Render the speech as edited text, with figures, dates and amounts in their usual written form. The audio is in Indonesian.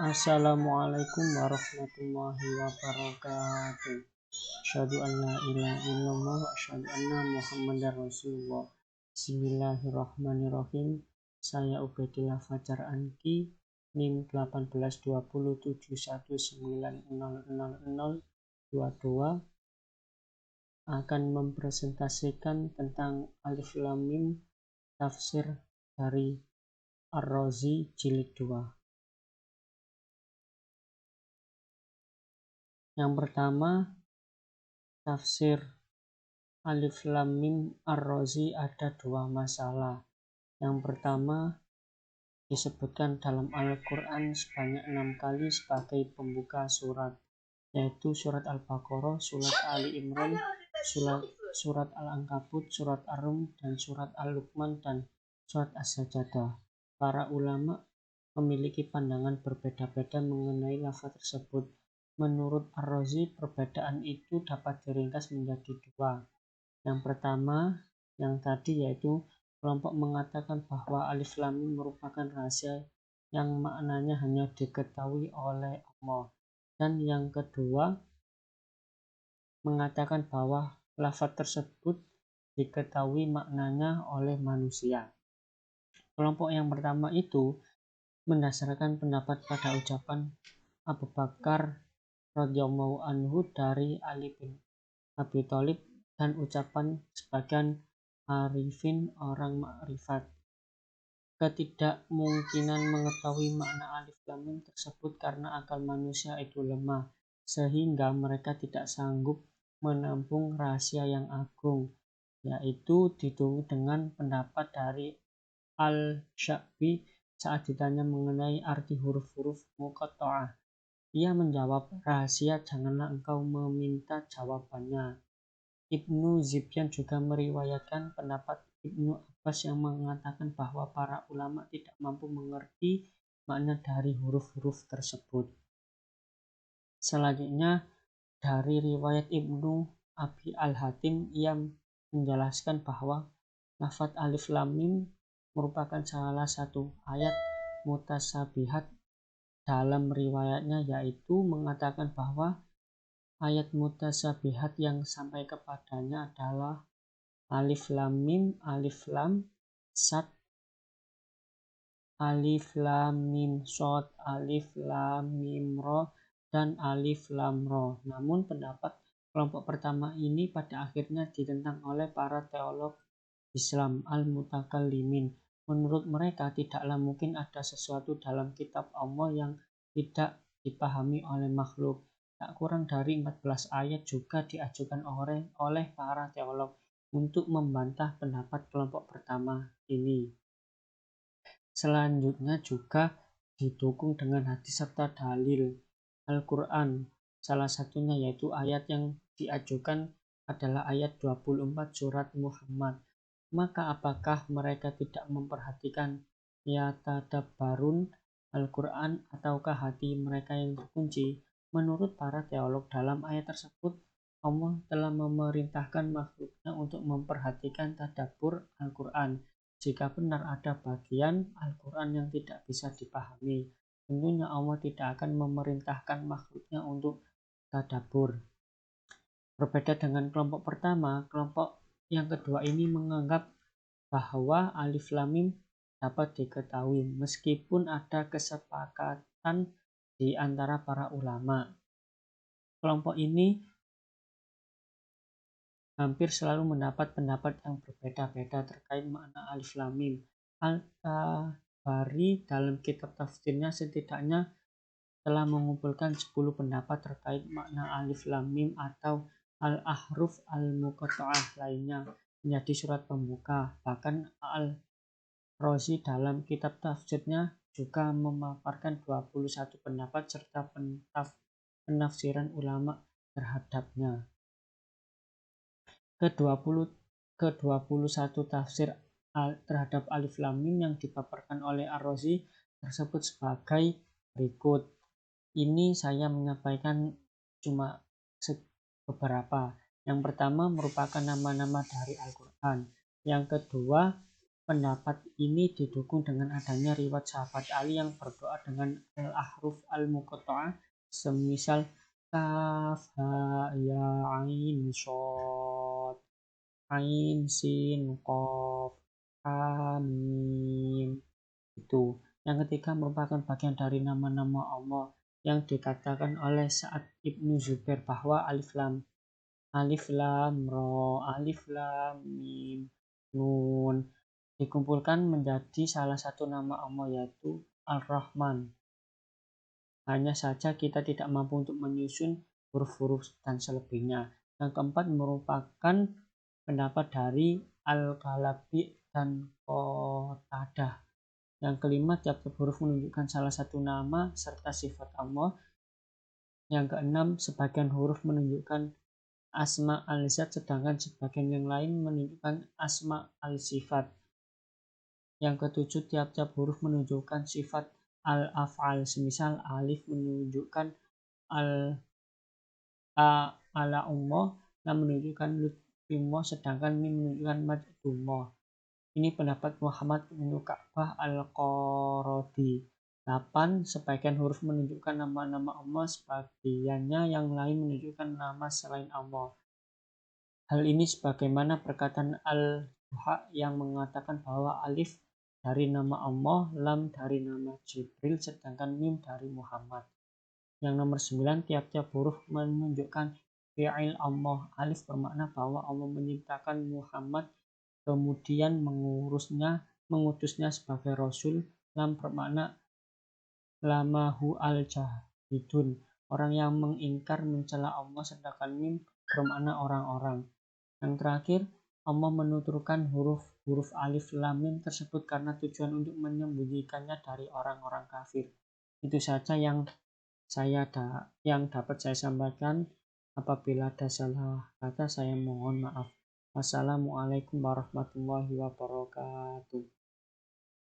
Assalamualaikum warahmatullahi wabarakatuh. Asyhadu an la ilaha illallah wa asyhadu anna Muhammadar Rasulullah. Bismillahirrahmanirrahim. Saya Ubaidillah Fajar Anki, NIM 182071900022 akan mempresentasikan tentang Alif Lam Mim tafsir dari Ar-Razi jilid 2. Yang pertama, tafsir Alif Lam Mim Ar-Razi ada dua masalah. Yang pertama, disebutkan dalam Al-Quran sebanyak 6 kali sebagai pembuka surat, yaitu surat Al-Baqarah, surat Ali Imran, surat Al-Ankabut, surat Ar-Rum, dan surat Al-Luqman, dan surat As-Sajdah. Para ulama memiliki pandangan berbeda-beda mengenai lafaz tersebut. Menurut Ar-Razi, perbedaan itu dapat diringkas menjadi dua. Yang pertama, yang tadi, yaitu kelompok mengatakan bahwa Alif Lam Mim merupakan rahasia yang maknanya hanya diketahui oleh Allah. Dan yang kedua, mengatakan bahwa lafaz tersebut diketahui maknanya oleh manusia. Kelompok yang pertama itu mendasarkan pendapat pada ucapan Abu Bakar radhiyallahu anhu dari Ali bin Abi Thalib dan ucapan sebagian arifin orang makrifat. Ketidakmungkinan mengetahui makna Alif Lam Mim tersebut karena akal manusia itu lemah, sehingga mereka tidak sanggup menampung rahasia yang agung, yaitu didukung dengan pendapat dari Al-Sya'bi saat ditanya mengenai arti huruf-huruf muqatta'ah. Ia menjawab, rahasia janganlah engkau meminta jawabannya. Ibnu Zibyan juga meriwayatkan pendapat Ibnu Abbas yang mengatakan bahwa para ulama tidak mampu mengerti makna dari huruf-huruf tersebut. Selanjutnya, dari riwayat Ibnu Abi Al-Hatim, ia menjelaskan bahwa lafaz Alif Lam Mim merupakan salah satu ayat mutasabihat. Dalam riwayatnya, yaitu mengatakan bahwa ayat mutasabihat yang sampai kepadanya adalah Alif Lam Mim, Alif Lam Sad, Alif Lam Mim Shad, Alif Lam Mim Ra, dan Alif Lam Ra. Namun pendapat kelompok pertama ini pada akhirnya ditentang oleh para teolog Islam al-mutakallimin. Menurut mereka, tidaklah mungkin ada sesuatu dalam kitab Allah yang tidak dipahami oleh makhluk. Tak kurang dari 14 ayat juga diajukan oleh para teolog untuk membantah pendapat kelompok pertama ini. Selanjutnya juga didukung dengan hadis serta dalil Al-Quran. Salah satunya yaitu ayat yang diajukan adalah ayat 24 surat Muhammad. Maka apakah mereka tidak memperhatikan yatadabbarun Al-Quran ataukah hati mereka yang terkunci? Menurut para teolog, dalam ayat tersebut Allah telah memerintahkan makhluknya untuk memperhatikan tadabbur Al-Quran. Jika benar ada bagian Al-Quran yang tidak bisa dipahami, tentunya Allah tidak akan memerintahkan makhluknya untuk tadabbur. Berbeda dengan kelompok pertama, kelompok yang kedua ini menganggap bahwa Alif Lam Mim dapat diketahui meskipun ada kesepakatan di antara para ulama. Kelompok ini hampir selalu mendapat pendapat yang berbeda-beda terkait makna Alif Lam Mim. Al-Tabari dalam kitab tafsirnya setidaknya telah mengumpulkan 10 pendapat terkait makna Alif Lam Mim atau Al-Ahruf Al-Muqatta'ah lainnya menjadi surat pembuka. Bahkan Al-Razi dalam kitab tafsirnya juga memaparkan 21 pendapat serta penafsiran ulama terhadapnya. Ke-21 tafsir terhadap Alif Lam Mim yang dipaparkan oleh Ar-Razi tersebut sebagai berikut. Ini saya menyampaikan cuma beberapa. Yang pertama merupakan nama-nama dari Al-Quran. Yang kedua Pendapat ini didukung dengan adanya riwayat sahabat Ali yang berdoa dengan al-ahruf al-muqatta'ah semisal kaf ha ya ain shad ain sin qaf ha mim. Itu. Yang ketiga merupakan bagian dari nama-nama Allah yang dikatakan oleh Sa'ad Ibnu Zubair bahwa alif lam ro, alif lam mim, nun dikumpulkan menjadi salah satu nama Allah yaitu Ar-Rahman. Hanya saja kita tidak mampu untuk menyusun huruf-huruf dan selebihnya. Yang keempat merupakan pendapat dari Al-Ghalabi dan Qatadah. Yang kelima, tiap-tiap huruf menunjukkan salah satu nama serta sifat Allah. Yang keenam, sebagian huruf menunjukkan asma al-zat, sedangkan sebagian yang lain menunjukkan asma al-sifat. Yang ketujuh, tiap-tiap huruf menunjukkan sifat al-af'al. Semisal alif menunjukkan ala umma, lam menunjukkan lutfimma, sedangkan mim menunjukkan majdumma. Ini pendapat Muhammad bin Ka'bah Al-Qaradi. 8. Sebagian huruf menunjukkan nama-nama Allah, sebagiannya yang lain menunjukkan nama selain Allah. Hal ini sebagaimana perkataan Al-Duha yang mengatakan bahwa alif dari nama Allah, lam dari nama Jibril, sedangkan mim dari Muhammad. Yang nomor 9, tiap-tiap huruf menunjukkan fi'il Allah. Alif bermakna bahwa Allah menciptakan Muhammad kemudian mengutusnya sebagai rasul. Lam bermakna lamahu al-jahidun, orang yang mengingkar mencela Allah, sedangkan mim bermakna orang-orang. Yang terakhir, Allah menuturkan huruf alif lam mim tersebut karena tujuan untuk menyembunyikannya dari orang-orang kafir. Itu saja yang dapat saya sampaikan. Apabila ada salah kata, saya mohon maaf. Wassalamualaikum warahmatullahi wabarakatuh.